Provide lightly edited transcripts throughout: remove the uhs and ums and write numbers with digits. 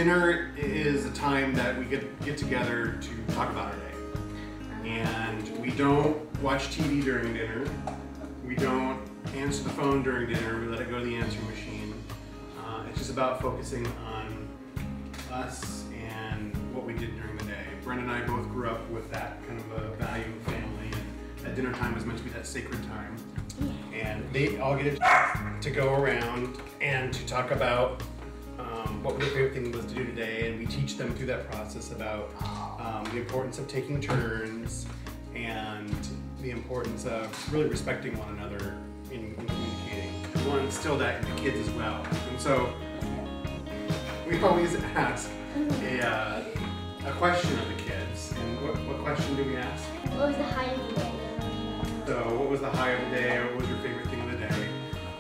dinner is a time that we get together to talk about our day. And we don't watch TV during dinner. We don't answer the phone during dinner. We let it go to the answering machine. It's just about focusing on us and what we did during the day. Brenda and I both grew up with that kind of a value of family, and at dinner time was meant to be that sacred time. And they all get to go around and to talk about what their favorite thing was to do today, and we teach them through that process about the importance of taking turns and the importance of really respecting one another in communicating. We want to instill that in the kids as well. And so we always ask a question of the kids. And what question do we ask? What was the high of the day? So what was the high of the day, or what was your favorite thing of the day?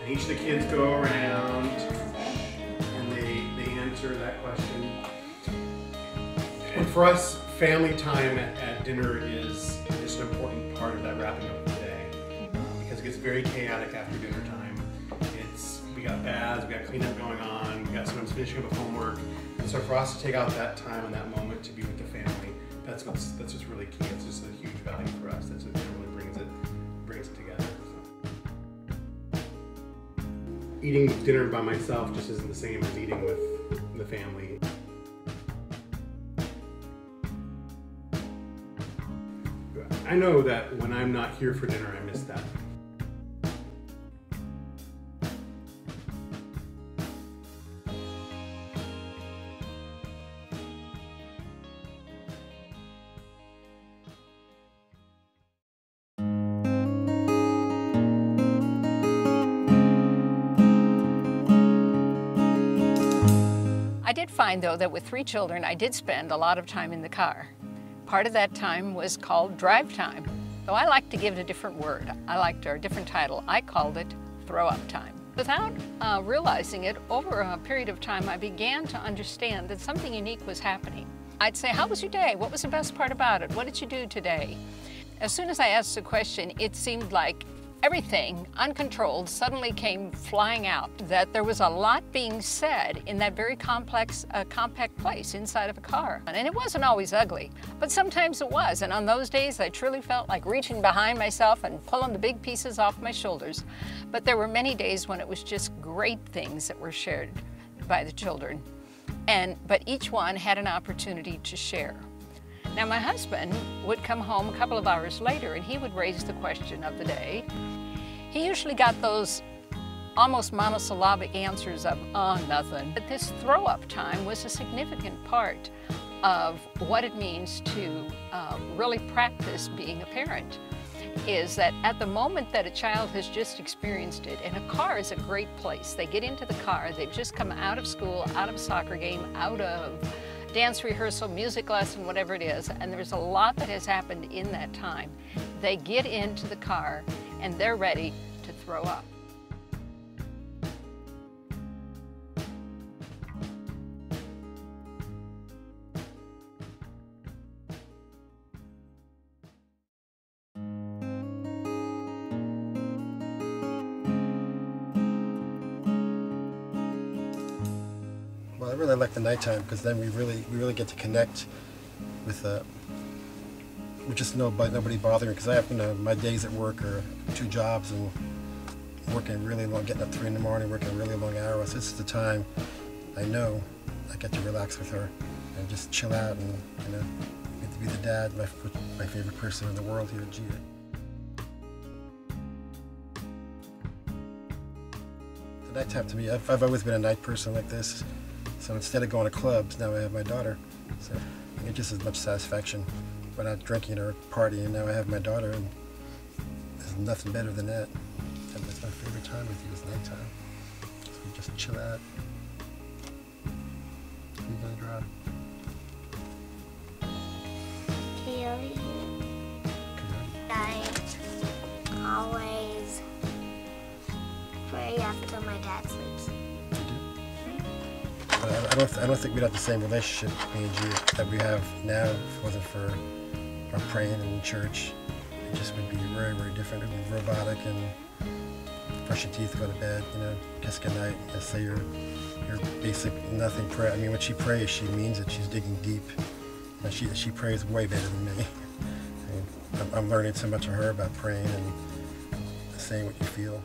And each of the kids go around and they answer that question. And for us, family time at dinner is an important part of that wrapping up of the day, because it gets very chaotic after dinner time. We got baths, we got cleanup going on, we got sometimes finishing up with homework, and so for us to take out that time and that moment to be with the family, that's what's really key. It's just a huge value for us. That's what really brings it together. So. Eating dinner by myself just isn't the same as eating with the family. I know that when I'm not here for dinner, I miss that. I did find, though, that with 3 children, I did spend a lot of time in the car. Part of that time was called drive time, though I like to give it a different word. I liked a different title. I called it throw up time. Without realizing it, over a period of time, I began to understand that something unique was happening. I'd say, how was your day? What was the best part about it? What did you do today? As soon as I asked the question, it seemed like everything, uncontrolled, suddenly came flying out, that there was a lot being said in that very complex, compact place inside of a car. And it wasn't always ugly, but sometimes it was. And on those days, I truly felt like reaching behind myself and pulling the big pieces off my shoulders. But there were many days when it was just great things that were shared by the children. But each one had an opportunity to share. Now, my husband would come home a couple of hours later and he would raise the question of the day. He usually got those almost monosyllabic answers of, oh, nothing. But this throw-up time was a significant part of what it means to really practice being a parent. Is that at the moment that a child has just experienced it, and a car is a great place. They get into the car, they've just come out of school, out of a soccer game, out of dance rehearsal, music lesson, whatever it is, and there's a lot that has happened in that time. They get into the car and they're ready to throw up. Well, I really like the nighttime because then we really get to connect with just nobody bothering, because I have my days at work are 2 jobs and working really long, getting up 3 in the morning, working really long hours. This is the time I know I get to relax with her and just chill out and get to be the dad, my favorite person in the world here at GA. The nighttime to me, I've always been a night person like this. So instead of going to clubs, now I have my daughter. So I get just as much satisfaction when I'm drinking or partying. Now I have my daughter, and there's nothing better than that. And that's my favorite time with you, is nighttime. So we just chill out. Who are you gonna drive? Coyote. I always pray after my dad sleeps. I don't think we'd have the same relationship, me and G, that we have now if it wasn't for our praying in church. It just would be very, very different. It would be robotic and brush your teeth, go to bed, kiss goodnight, say your basic nothing prayer. I mean, when she prays, she means it. She's digging deep. And she prays way better than me. I'm learning so much of her about praying and saying what you feel.